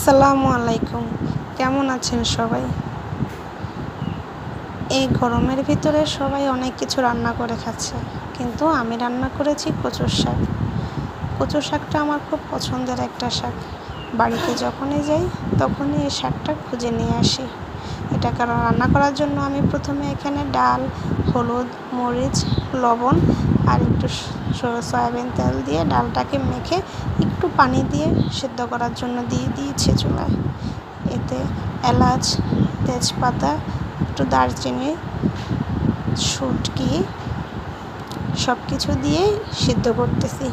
আসসালামু আলাইকুম। কেমন আছেন সবাই? এই গরমের ভিতরে সবাই অনেক কিছু রান্না করে খাচ্ছে, কিন্তু আমি রান্না করেছি কচুর শাক। কচুর শাকটা আমার খুব পছন্দের একটা শাক। বাড়িতে যখনই যাই তখনই এই শাকটা খুঁজে নিয়ে আসি। এটাকে রান্না করার জন্য আমি প্রথমে এখানে ডাল, হলুদ, মরিচ, লবণ আর একটু সয়াবিন তেল দিয়ে ডালটাকে মেখে একটু পানি দিয়ে সেদ্ধ করার জন্য দিয়ে দিয়েছি চুলায়। এতে এলাচ, তেজপাতা, একটু দারচিনি, শুঁটকি সব কিছু দিয়েই সিদ্ধ করতেছি।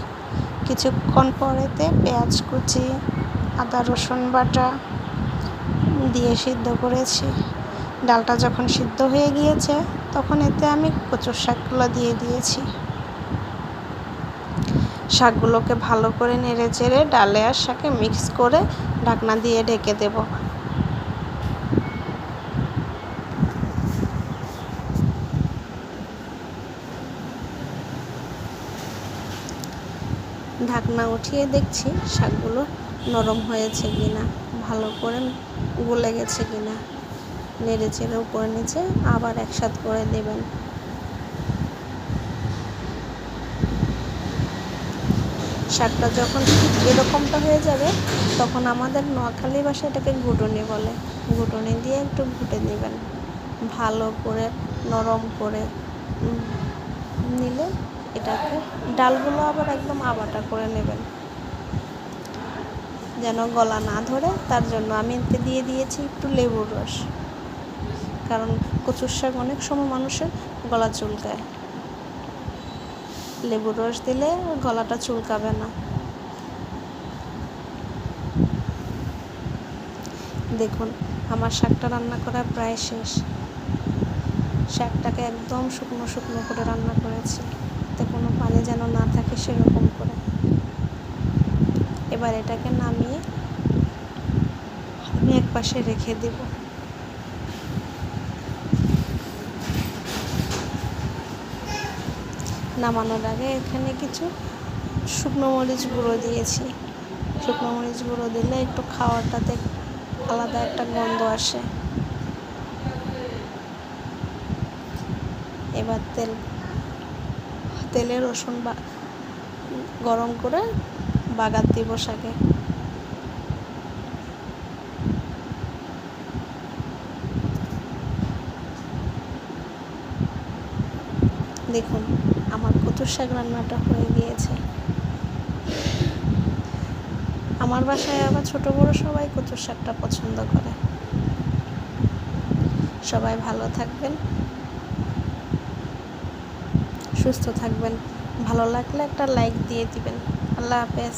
কিছুক্ষণ পরেতে পেঁয়াজ কুচি, আদা রসুন বাটা দিয়ে সিদ্ধ করেছি। ডালটা যখন সিদ্ধ হয়ে গিয়েছে তখন এতে আমি কচুর শাকগুলো দিয়ে দিয়েছি। শাকগুলোকে ভালো করে নেড়ে চেড়ে ডালে আর শাকে মিক্স করে ঢাকনা দিয়ে ঢেকে দেব। ঢাকনা উঠিয়ে দেখছি শাকগুলো নরম হয়েছে কিনা, ভালো করে গলে গেছে কিনা। নেড়ে চেড়ে উপরে নিচে আবার একসাথে করে দেবেন। শাকটা যখন এরকমটা হয়ে যাবে তখন আমাদের নোয়াখালী ভাষায় এটাকে ঘুটুনি বলে। ঘুটুনি দিয়ে একটু ঘুটে নেবেন, ভালো করে নরম করে নিলে এটাকে ডালগুলো আবার একদম আবাটা করে নেবেন, যেন গলা না ধরে। তার জন্য আমি এতে দিয়ে দিয়েছি একটু লেবুর রস, কারণ কচুর শাক অনেক সময় মানুষের গলা চুলকায়। লেবুর রস দিলে গলাটা চুলকাবে না। দেখুন আমার শাকটা রান্না করা প্রায় শেষ। শাকটাকে একদম শুকনো শুকনো করে রান্না করেছি, এতে কোনো পানি যেন না থাকে সেরকম করে। এবার এটাকে নামিয়ে আমি এক পাশে রেখে দেব। নামানোর আগে এখানে কিছু শুকনো মরিচ গুঁড়ো দিয়েছি। শুকনো মরিচ গুঁড়ো দিলে একটু খাওয়াটাতে আলাদা একটা গন্ধ আসে। এবার তেলে রসুন গরম করে বাগার দিব শাকে। দেখুন আমার কচুর শাক রান্নাটা হয়ে গিয়েছে। আমার বাসায় আবার ছোট বড় সবাই কচুর শাকটা পছন্দ করে। সবাই ভালো থাকবেন, সুস্থ থাকবেন। ভালো লাগলে একটা লাইক দিয়ে দিবেন। আল্লাহ হাফেজ।